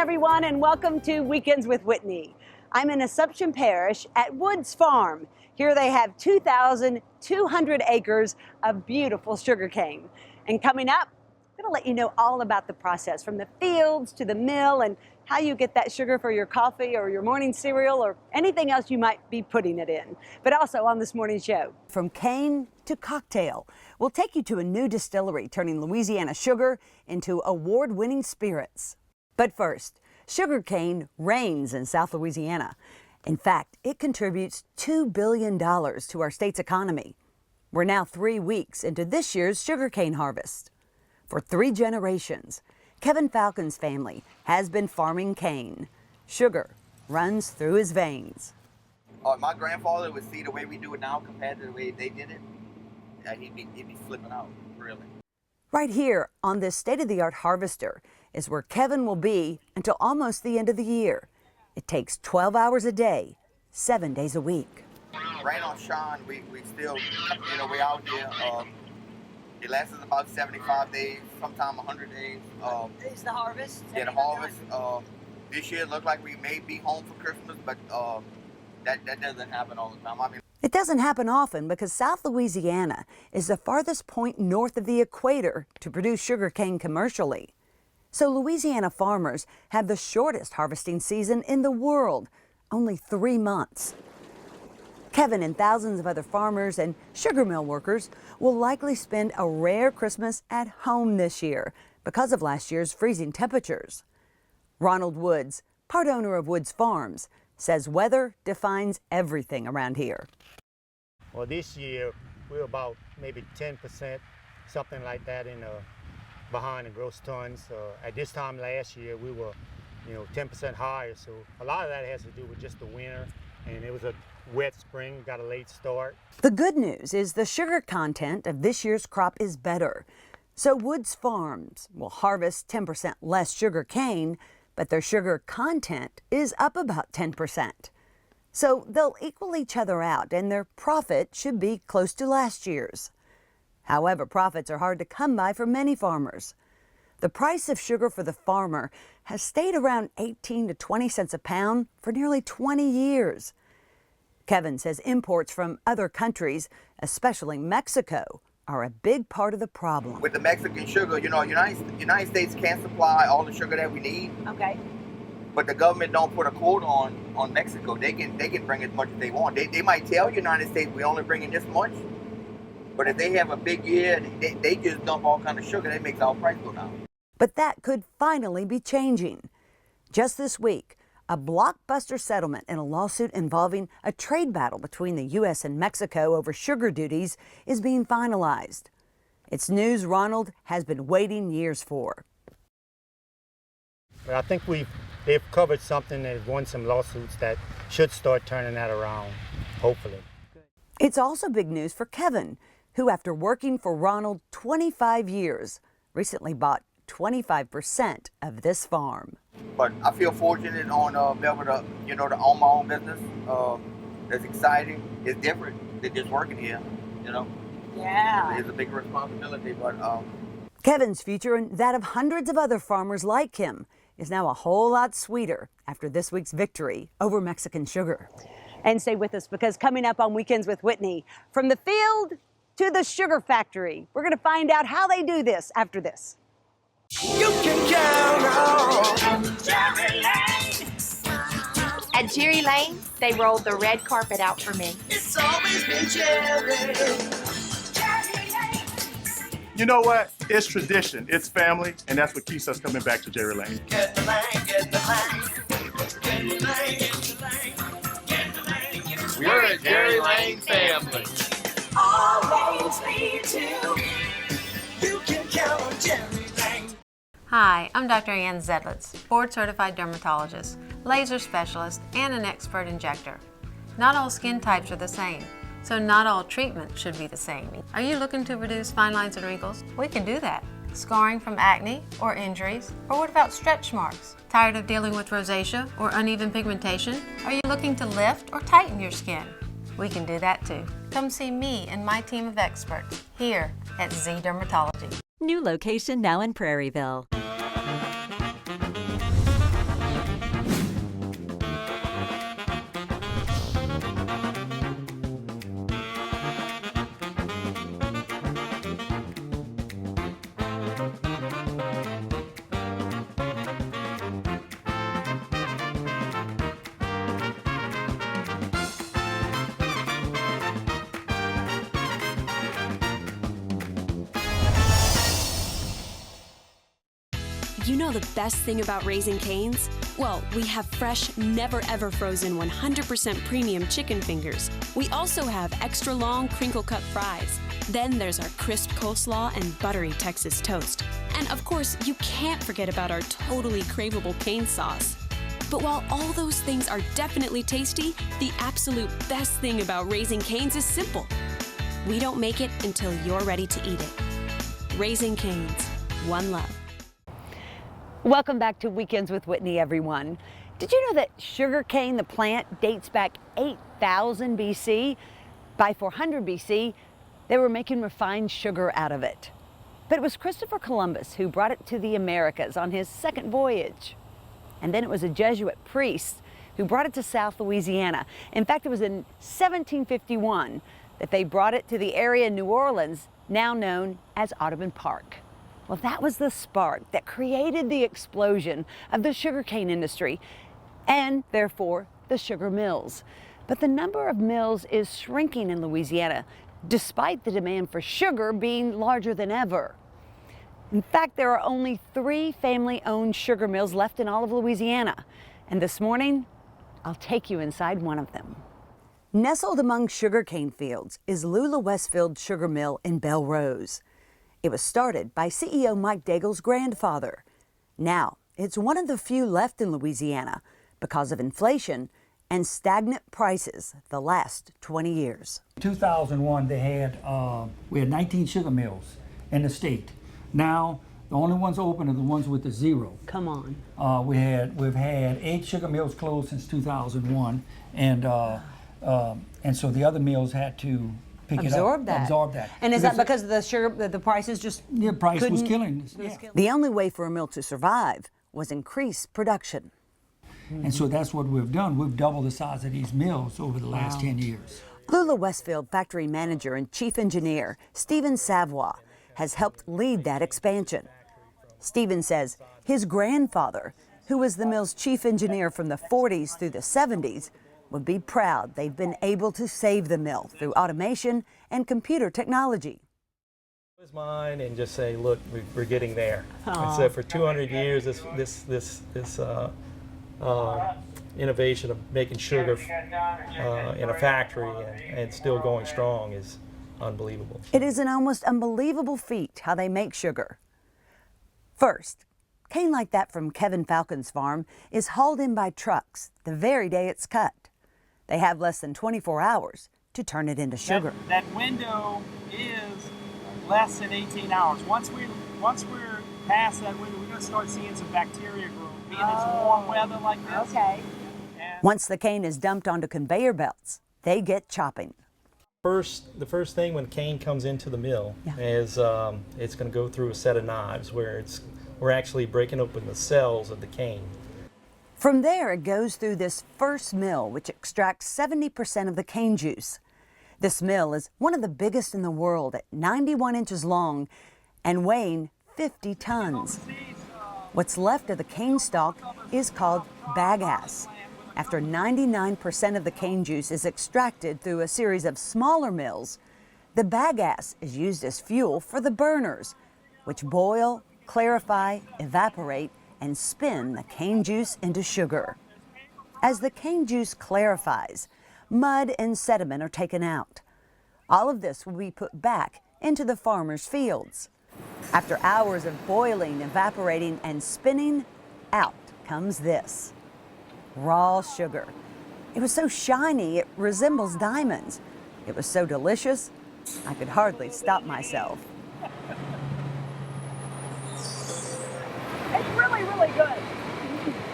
everyone, and welcome to Weekends with Whitney. I'm in Assumption Parish at Woods Farm. Here they have 2,200 acres of beautiful sugarcane. And coming up, I'm going to let you know all about the process, from the fields to the mill, and how you get that sugar for your coffee or your morning cereal or anything else you might be putting it in. But also on this morning's show, from cane to cocktail, we'll take you to a new distillery turning Louisiana sugar into award-winning spirits. But first, sugarcane reigns in South Louisiana. In fact, it contributes $2 billion to our state's economy. We're now 3 weeks into this year's sugarcane harvest. For 3 generations, Kevin Falcon's family has been farming cane. Sugar runs through his veins. My grandfather would see the way we do it now compared to the way they did it, and he'd be flipping out, really. Right here on this state-of-the-art harvester is where Kevin will be until almost the end of the year. It takes 12 hours a day, 7 days a week. Rain or shine, we still, we out here. It lasts us about 75 days, sometimes 100 days. Is the harvest? Yeah, the harvest. This year it looked like we may be home for Christmas, but that doesn't happen all the time. It doesn't happen often because South Louisiana is the farthest point north of the equator to produce sugarcane commercially. So Louisiana farmers have the shortest harvesting season in the world, only 3 months. Kevin and thousands of other farmers and sugar mill workers will likely spend a rare Christmas at home this year because of last year's freezing temperatures. Ronald Woods, part owner of Woods Farms, says weather defines everything around here. Well, this year we're about maybe 10%, something like that, behind the gross tons. At this time last year we were, 10% higher. So a lot of that has to do with just the winter, and it was a wet spring, got a late start. The good news is the sugar content of this year's crop is better. So Woods Farms will harvest 10% less sugar cane, but their sugar content is up about 10%. So they'll equal each other out, and their profit should be close to last year's. However, profits are hard to come by for many farmers. The price of sugar for the farmer has stayed around 18 to 20 cents a pound for nearly 20 years. Kevin says imports from other countries, especially Mexico, are a big part of the problem. With the Mexican sugar, United States can't supply all the sugar that we need. Okay. But the government don't put a quota on Mexico. They can bring as much as they want. They might tell United States we only bring in this much. But if they have a big year, they just dump all kind of sugar. That makes our price go down. But that could finally be changing. Just this week, a blockbuster settlement in a lawsuit involving a trade battle between the U.S. and Mexico over sugar duties is being finalized. It's news Ronald has been waiting years for. But I think they've covered something. They've won some lawsuits that should start turning that around, hopefully. It's also big news for Kevin, who, after working for Ronald 25 years, recently bought 25% of this farm. But I feel fortunate on being able to, to own my own business. It's exciting. It's different than just working here, Yeah. It's a big responsibility, but... Kevin's future and that of hundreds of other farmers like him is now a whole lot sweeter after this week's victory over Mexican sugar. And stay with us, because coming up on Weekends with Whitney, from the field to the sugar factory, we're going to find out how they do this after this. You can count on Jerry Lane. At Jerry Lane, they rolled the red carpet out for me. It's always been Jerry. Jerry Lane. You know what? It's tradition, it's family, and that's what keeps us coming back to Jerry Lane. Get the lane, get the lane. Get the lane, get the lane. Get the lane, get the lane. We're a Jerry Lane family. Always me too. You can count on Jerry Lane. Hi, I'm Dr. Ann Zedlitz, board-certified dermatologist, laser specialist, and an expert injector. Not all skin types are the same, so not all treatment should be the same. Are you looking to reduce fine lines and wrinkles? We can do that. Scarring from acne or injuries, or what about stretch marks? Tired of dealing with rosacea or uneven pigmentation? Are you looking to lift or tighten your skin? We can do that too. Come see me and my team of experts here at Z Dermatology. New location now in Prairieville. you know the best thing about Raising Cane's? Well, we have fresh, never ever frozen 100% premium chicken fingers. We also have extra long crinkle cut fries. Then there's our crisp coleslaw and buttery Texas toast. And of course, you can't forget about our totally craveable cane sauce. But while all those things are definitely tasty, the absolute best thing about Raising Cane's is simple. We don't make it until you're ready to eat it. Raising Cane's, one love. Welcome back to Weekends with Whitney, everyone. Did you know that sugarcane, the plant, dates back 8,000 BC? By 400 BC, they were making refined sugar out of it. But it was Christopher Columbus who brought it to the Americas on his second voyage. And then it was a Jesuit priest who brought it to South Louisiana. In fact, it was in 1751 that they brought it to the area in New Orleans, now known as Audubon Park. Well, that was the spark that created the explosion of the sugarcane industry and therefore the sugar mills. But the number of mills is shrinking in Louisiana, despite the demand for sugar being larger than ever. In fact, there are only 3 family-owned sugar mills left in all of Louisiana. And this morning, I'll take you inside one of them. Nestled among sugarcane fields is Lula-Westfield Sugar Mill in Belrose. It was started by CEO Mike Daigle's grandfather. Now, it's one of the few left in Louisiana because of inflation and stagnant prices the last 20 years. 2001, we had 19 sugar mills in the state. Now, the only ones open are the ones with the 0. Come on. We've had 8 sugar mills closed since 2001, and so the other mills had to absorb that. And is that because of the sugar, the prices just price was killing us. Yeah. The only way for a mill to survive was increase production. And so that's what we've done. We've doubled the size of these mills over the last 10 years. Lula-Westfield factory manager and chief engineer Stephen Savoy has helped lead that expansion. Stephen says his grandfather, who was the mill's chief engineer from the 40s through the 70s, would be proud they've been able to save the mill through automation and computer technology. It's mine and just say, look, we're getting there. And so for 200 years, this innovation of making sugar in a factory and still going strong is unbelievable. It is an almost unbelievable feat how they make sugar. First, cane like that from Kevin Falcon's farm is hauled in by trucks the very day it's cut. They have less than 24 hours to turn it into sugar. That window is less than 18 hours. Once we're past that window, we're going to start seeing some bacteria grow. Being it's warm weather like this. Okay. Once the cane is dumped onto conveyor belts, they get chopping. The first thing when cane comes into the mill is it's going to go through a set of knives where we're actually breaking open the cells of the cane. From there, it goes through this first mill, which extracts 70% of the cane juice. This mill is one of the biggest in the world at 91 inches long and weighing 50 tons. What's left of the cane stalk is called bagasse. After 99% of the cane juice is extracted through a series of smaller mills, the bagasse is used as fuel for the burners, which boil, clarify, evaporate, and spin the cane juice into sugar. As the cane juice clarifies, mud and sediment are taken out. All of this will be put back into the farmer's fields. After hours of boiling, evaporating, and spinning, out comes this. Raw sugar. It was so shiny it resembles diamonds. It was so delicious, I could hardly stop myself. It's really, really good.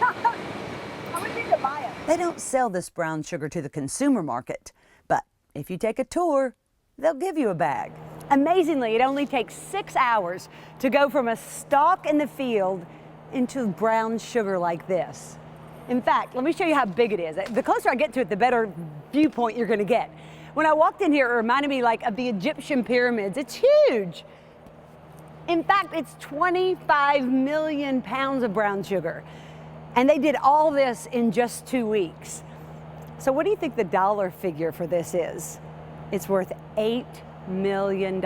I would need to buy it. They don't sell this brown sugar to the consumer market, but if you take a tour, they'll give you a bag. Amazingly, it only takes 6 hours to go from a stalk in the field into brown sugar like this. In fact, let me show you how big it is. The closer I get to it, the better viewpoint you're going to get. When I walked in here, it reminded me like of the Egyptian pyramids. It's huge. In fact, it's 25 million pounds of brown sugar. And they did all this in just 2 weeks. So what do you think the dollar figure for this is? It's worth $8 million.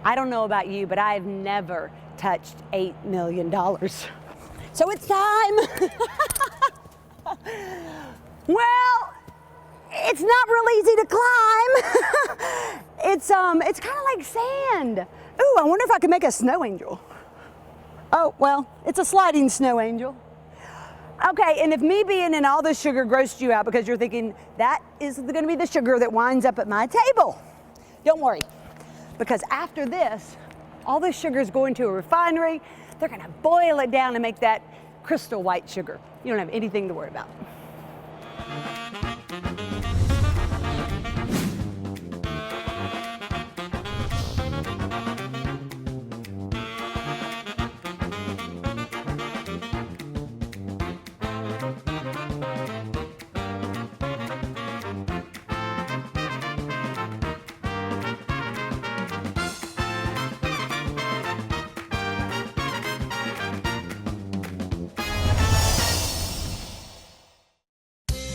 I don't know about you, but I've never touched $8 million. So it's time. Well, it's not real easy to climb. It's kind of like sand. Ooh, I wonder if I could make a snow angel. Oh, well, it's a sliding snow angel. Okay, and if me being in all this sugar grossed you out because you're thinking that is going to be the sugar that winds up at my table, don't worry, because after this, all this sugar is going to a refinery. They're going to boil it down and make that crystal white sugar. You don't have anything to worry about.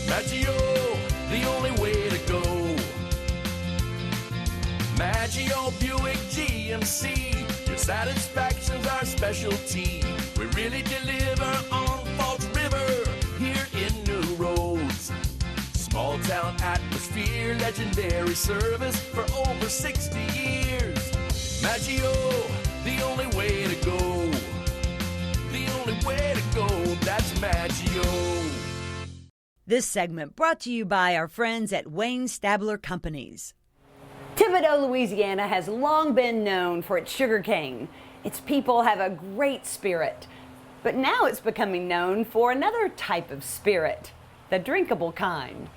Maggio, the only way to go. Maggio Buick GMC, your satisfaction's our specialty. We really deliver on Falls River, here in New Roads. Small town atmosphere, legendary service for over 60 years. Maggio, the only way to go. The only way to go, that's Maggio. This segment brought to you by our friends at Wayne Stabler Companies. Thibodaux, Louisiana has long been known for its sugarcane. Its people have a great spirit. But now it's becoming known for another type of spirit, the drinkable kind.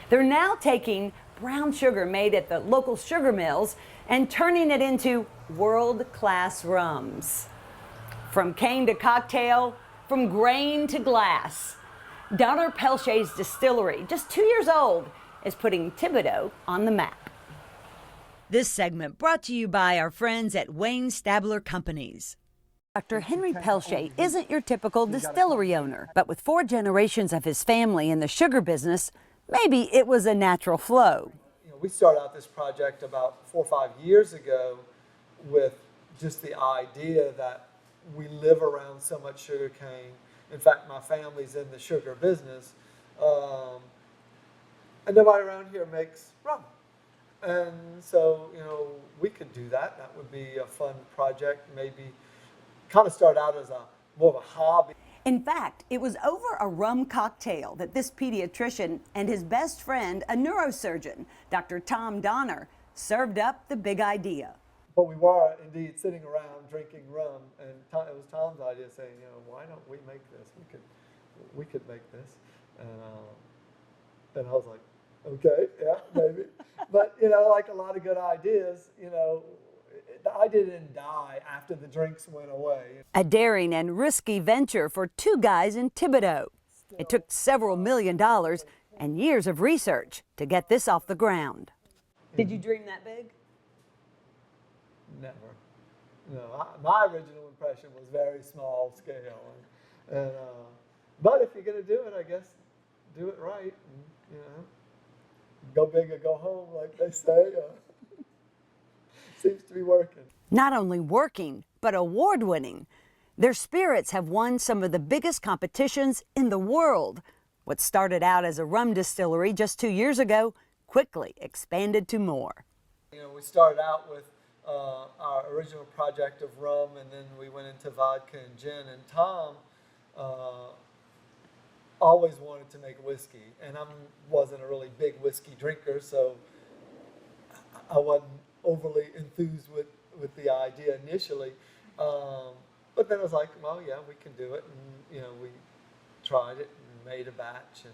They're now taking brown sugar made at the local sugar mills and turning it into world-class rums. From cane to cocktail, from grain to glass. Donner-Peltier's distillery, just 2 years old, is putting Thibodaux on the map. This segment brought to you by our friends at Wayne Stabler Companies. Dr. Henry Peltier isn't your typical distillery owner, but with 4 generations of his family in the sugar business, maybe it was a natural flow. We started out this project about 4 or 5 years ago with just the idea that we live around so much sugar cane. In fact, my family's in the sugar business, and nobody around here makes rum. And so, we could do that. That would be a fun project, maybe kind of start out as more of a hobby. In fact, it was over a rum cocktail that this pediatrician and his best friend, a neurosurgeon, Dr. Tom Donner, served up the big idea. But we were indeed sitting around drinking rum, and it was Tom's idea, saying, why don't we make this? We could make this, and I was like, okay, yeah, maybe. But like a lot of good ideas, the idea didn't die after the drinks went away. A daring and risky venture for 2 guys in Thibodaux. It took several $1 million and years of research to get this off the ground. Did you dream that big? Never. No, my original impression was very small scale, and but if you're going to do it, I guess do it right. And, go big or go home, like they say. Seems to be working. Not only working, but award-winning. Their spirits have won some of the biggest competitions in the world. What started out as a rum distillery just 2 years ago quickly expanded to more. We started out with our original project of rum, and then we went into vodka and gin. And Tom always wanted to make whiskey, and I wasn't a really big whiskey drinker, so I wasn't overly enthused with the idea initially. But then I was like, well, yeah, we can do it. And, we tried it and made a batch, and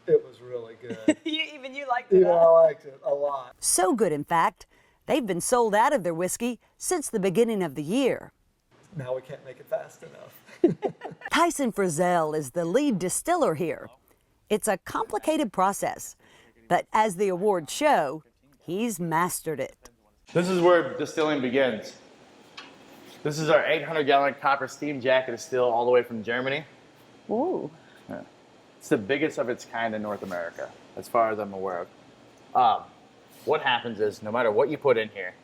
it was really good. Even you liked it? Yeah, I liked it a lot. So good, in fact, they've been sold out of their whiskey since the beginning of the year. Now we can't make it fast enough. Tyson Frizzell is the lead distiller here. It's a complicated process, but as the awards show, he's mastered it. This is where distilling begins. This is our 800-gallon copper steam jacket distill all the way from Germany. Ooh. Yeah. It's the biggest of its kind in North America, as far as I'm aware of. What happens is, no matter what you put in here,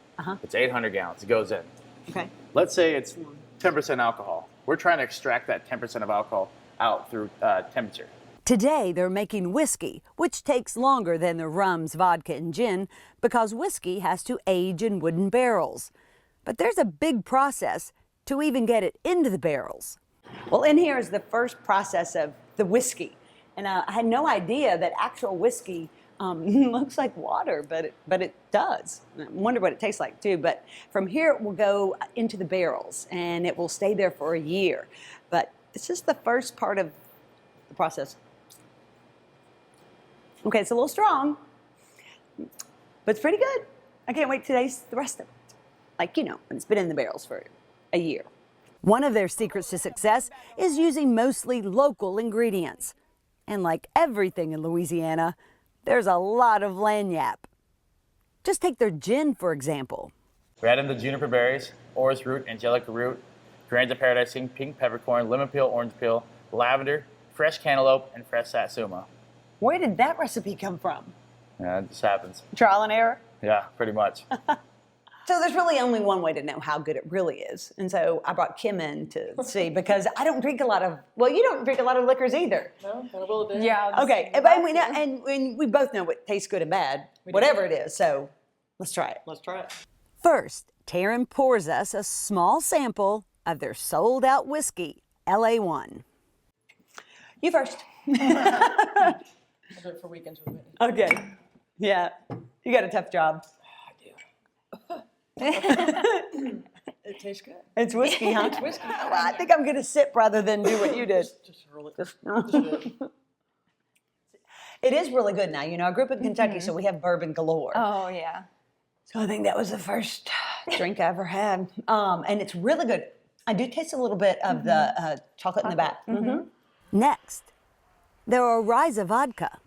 It's 800 gallons. It goes in. Okay. Let's say it's 10% alcohol. We're trying to extract that 10% of alcohol out through temperature. Today, they're making whiskey, which takes longer than the rums, vodka, and gin because whiskey has to age in wooden barrels. But there's a big process to even get it into the barrels. Well, in here is the first process of the whiskey. And I had no idea that actual whiskey looks like water, but it does. I wonder what it tastes like too. But from here, it will go into the barrels and it will stay there for a year. But it's just the first part of the process. Okay, it's a little strong, but it's pretty good. I can't wait to taste the rest of it. Like, when it's been in the barrels for a year. One of their secrets to success is using mostly local ingredients. And like everything in Louisiana, there's a lot of lagniappe. Just take their gin, for example. We add in the juniper berries, orris root, angelica root, grains of paradising, pink peppercorn, lemon peel, orange peel, lavender, fresh cantaloupe, and fresh satsuma. Where did that recipe come from? Yeah, it just happens. Trial and error? Yeah, pretty much. So there's really only one way to know how good it really is. And so I brought Kim in to see because I don't drink a lot of, well, you don't drink a lot of liquors either. No, a little bit. Yeah. Okay. And we both know what tastes good and bad, whatever it is. So let's try it. Let's try it. First, Taryn pours us a small sample of their sold out whiskey, LA1. You first. I'll do it for weekends with Whitney. Okay. Yeah. You got a tough job. It tastes good. It's whiskey, huh? It's whiskey. Well, I think I'm going to sip rather than do what you did. Just roll it. It is really good now. I grew up in Kentucky, so we have bourbon galore. Oh, yeah. So I think that was the first drink I ever had. And it's really good. I do taste a little bit of the chocolate in the back. Next, the Oriza vodka.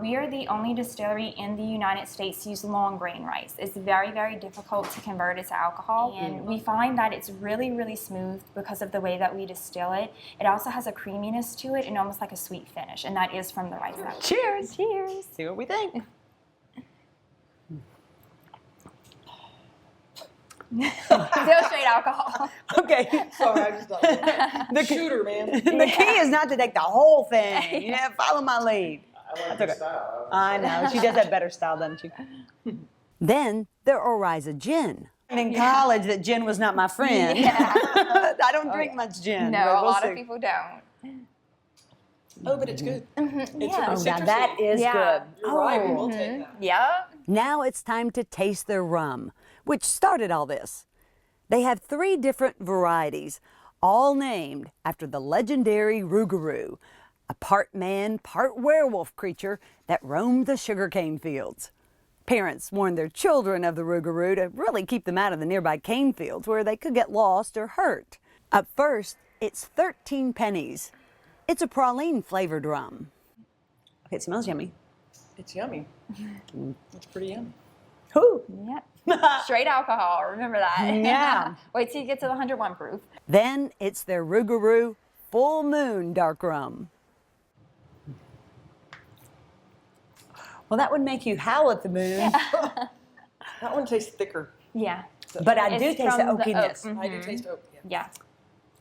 We are the only distillery in the United States to use long grain rice. It's very, very difficult to convert it to alcohol. And we find that it's really, really smooth because of the way that we distill it. It also has a creaminess to it and almost like a sweet finish. And that is from the rice. Cheers. Cheers. See what we think. Still straight alcohol. Okay. Sorry, I just thought. The shooter, man. The key is not to take the whole thing. Follow my lead. I like the style. I know. She does have better style, doesn't she? Then the Oriza gin. In college, that gin was not my friend. Yeah. I don't drink much gin. No, but a we'll lot see. of people don't. Oh, but it's good. It's Yeah. Oh, now that is good. You're right. We will take that. Yeah. Now it's time to taste their rum, which started all this. They have 3 different varieties, all named after the legendary Rougaroux, a part man, part werewolf creature that roamed the sugarcane fields. Parents warned their children of the Rougaroux to really keep them out of the nearby cane fields where they could get lost or hurt. Up first, it's 13 pennies. It's a praline flavored rum. Okay, it smells yummy. It's yummy. It's pretty yummy. Whew. Yep. Straight alcohol. Remember that. Yeah. Wait till you get to the 101 proof. Then it's their Rougaroux Full Moon Dark Rum. Well, that would make you howl at the moon. That one tastes thicker. Yeah. But I It's do taste the from the oakiness. oak. I do taste oak. Yeah.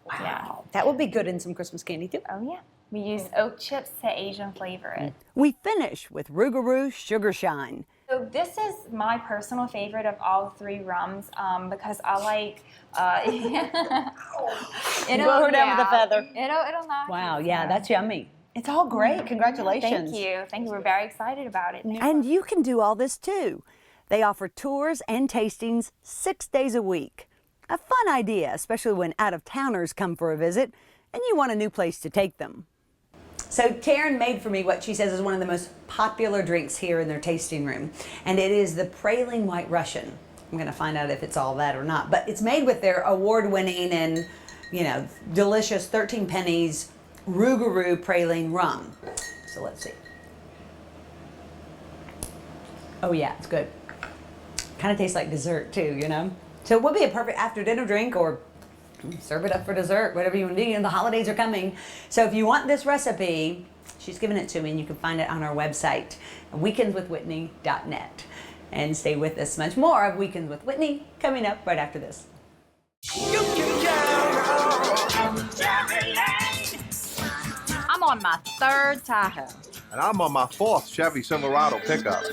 Wow. Yeah. That would be good in some Christmas candy, too. Oh, yeah. We use oak chips to Asian flavor it. We finish with Rougaroux Sugar Shine. So this is my personal favorite of all 3 rums because I like. Blow her down with a feather. It'll knock. Wow, yeah, that's yummy. It's all great. Congratulations. Thank you. Thank you. We're very excited about it. And you can do all this too. They offer tours and tastings 6 days a week. A fun idea, especially when out-of-towners come for a visit and you want a new place to take them. So Taryn made for me what she says is one of the most popular drinks here in their tasting room, and it is the Praline White Russian. I'm going to find out if it's all that or not, but it's made with their award-winning and, delicious 13 pennies Rougaroux Praline rum. So let's see. Oh yeah, it's good. Kind of tastes like dessert too, So it would be a perfect after-dinner drink or serve it up for dessert, whatever you want to do. The holidays are coming. So if you want this recipe, she's given it to me and you can find it on our website, weekendswithwhitney.net. And stay with us. Much more of Weekends with Whitney coming up right after this. I'm on my third Tahoe. And I'm on my fourth Chevy Silverado pickup.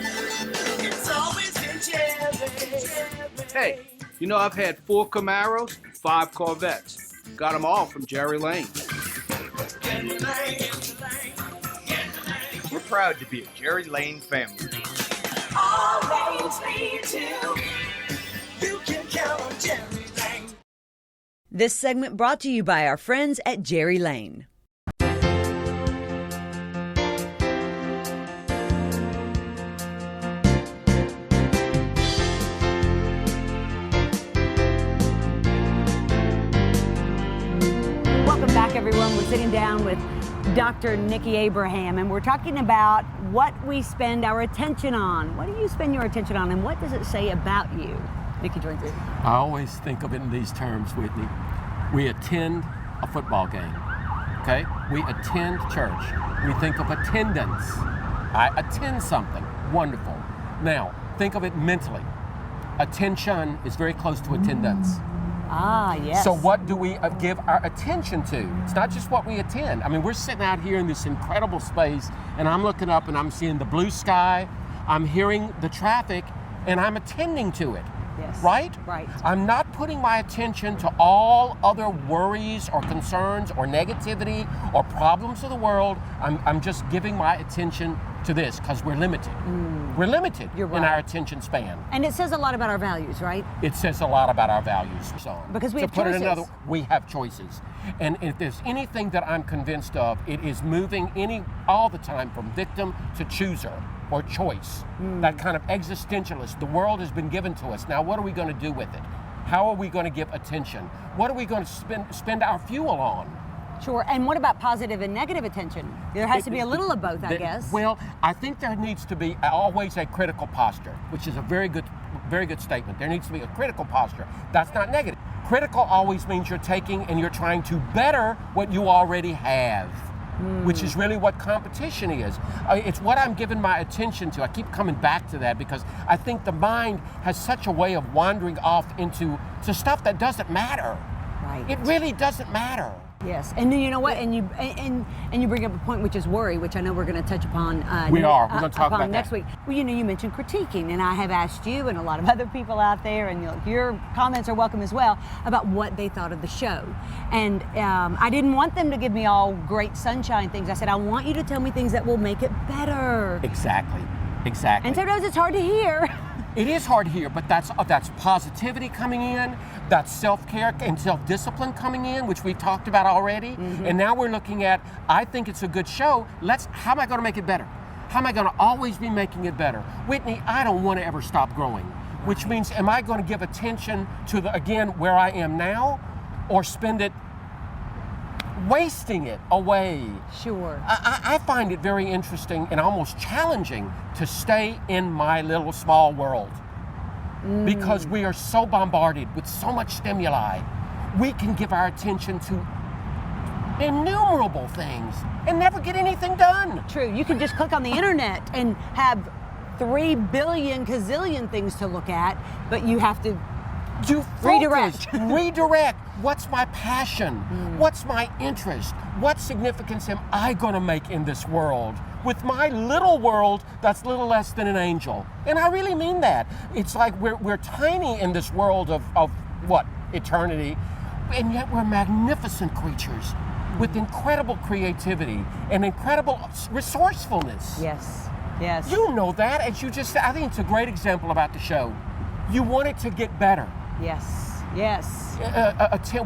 Hey, you know I've had 4 Camaros, 5 Corvettes. Got them all from Jerry Lane. We're proud to be a Jerry Lane family. All lanes lead to, you can count on Jerry Lane. This segment brought to you by our friends at Jerry Lane. Welcome back, everyone. We're sitting down with Dr. Nikki Abraham, and we're talking about what we spend our attention on. What do you spend your attention on, and what does it say about you? Nikki joins us. I always think of it in these terms, Whitney. We attend a football game, okay? We attend church. We think of attendance. I attend something. Wonderful. Now, think of it mentally. Attention is very close to attendance. Ah, yes. So what do we give our attention to? It's not just what we attend. I mean, we're sitting out here in this incredible space, and I'm looking up and I'm seeing the blue sky, I'm hearing the traffic, and I'm attending to it. Yes. Right? Right. I'm not putting my attention to all other worries or concerns or negativity or problems of the world. I'm just giving my attention to this because we're limited. We're limited in our attention span. And it says a lot about our values, right? It says a lot about our values. So, because we have put choices. It another, we have choices. And if there's anything that I'm convinced of, it is moving all the time from victim to chooser or choice. That kind of existentialist. The world has been given to us. Now what are we going to do with it? How are we going to give attention? What are we going to spend our fuel on? Sure. And what about positive and negative attention? There has to be a little of both, I guess. Well, I think there needs to be always a critical posture, which is a very good statement. There needs to be a critical posture. That's not negative. Critical always means you're taking and you're trying to better what you already have, which is really what competition is. It's what I'm giving my attention to. I keep coming back to that because I think the mind has such a way of wandering off into stuff that doesn't matter. Right. It really doesn't matter. Yes, and you know what? And you bring up a point which is worry, which I know we're going to touch upon. We're going to talk about next week. Well, you mentioned critiquing, and I have asked you and a lot of other people out there, and your comments are welcome as well, about what they thought of the show. And I didn't want them to give me all great sunshine things. I said, I want you to tell me things that will make it better. Exactly. And sometimes it's hard to hear. It is hard to hear, but that's positivity coming in, that's self-care and self-discipline coming in, which we've talked about already. And now we're looking at, I think it's a good show. How am I going to make it better? How am I going to always be making it better? Whitney, I don't want to ever stop growing, which means, am I going to give attention to where I am now, or spend it wasting it away? Sure. I find it very interesting and almost challenging to stay in my little small world because we are so bombarded with so much stimuli. We can give our attention to innumerable things and never get anything done. True. You can just click on the internet and have 3 billion gazillion things to look at, but you have to redirect. What's my passion? What's my interest? What significance am I going to make in this world? With my little world that's little less than an angel. And I really mean that. It's like we're tiny in this world of what? Eternity. And yet we're magnificent creatures with incredible creativity and incredible resourcefulness. Yes. You know that, as you just said. I think it's a great example about the show. You want it to get better. Yes.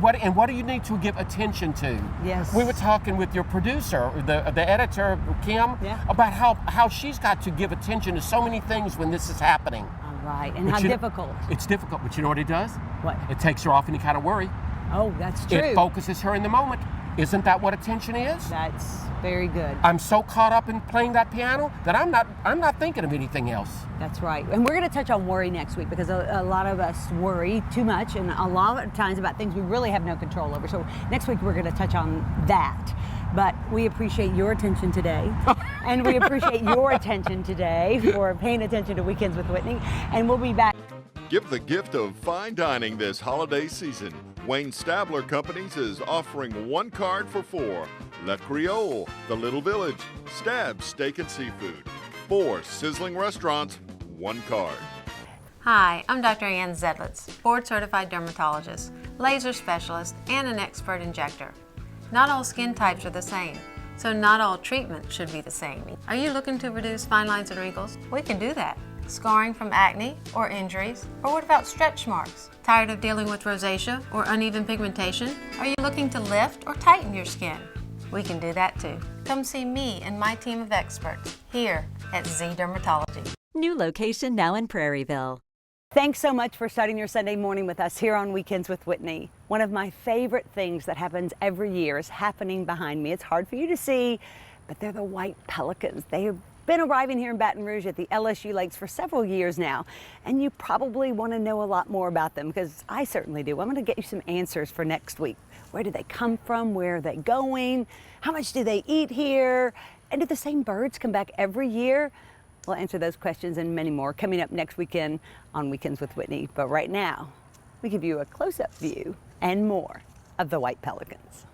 What do you need to give attention to? Yes. We were talking with your producer, the editor, Kim, about how she's got to give attention to so many things when this is happening. All right, and how difficult. It's difficult, but you know what it does? What? It takes her off any kind of worry. Oh, that's true. It focuses her in the moment. Isn't that what attention is? That's very good. I'm so caught up in playing that piano that I'm not thinking of anything else. That's right. And we're going to touch on worry next week because a lot of us worry too much and a lot of times about things we really have no control over. So next week we're going to touch on that. But we appreciate your attention today. And we appreciate your attention today for paying attention to Weekends with Whitney. And we'll be back. Give the gift of fine dining this holiday season. Wayne Stabler Companies is offering 1 card for 4. Le Creole, The Little Village, Stab's Steak and Seafood. 4 sizzling restaurants, 1 card. Hi, I'm Dr. Ann Zedlitz, board-certified dermatologist, laser specialist, and an expert injector. Not all skin types are the same, so not all treatment should be the same. Are you looking to reduce fine lines and wrinkles? We can do that. Scarring from acne or injuries? Or what about stretch marks? Tired of dealing with rosacea or uneven pigmentation? Are you looking to lift or tighten your skin? We can do that too. Come see me and my team of experts here at Z Dermatology. New location now in Prairieville. Thanks so much for starting your Sunday morning with us here on Weekends with Whitney. One of my favorite things that happens every year is happening behind me. It's hard for you to see, but they're the white pelicans. They have been arriving here in Baton Rouge at the LSU Lakes for several years now, and you probably want to know a lot more about them, because I certainly do. I'm going to get you some answers for next week. Where do they come from? Where are they going? How much do they eat here? And do the same birds come back every year? We'll answer those questions and many more coming up next weekend on Weekends with Whitney. But right now, we give you a close-up view and more of the white pelicans.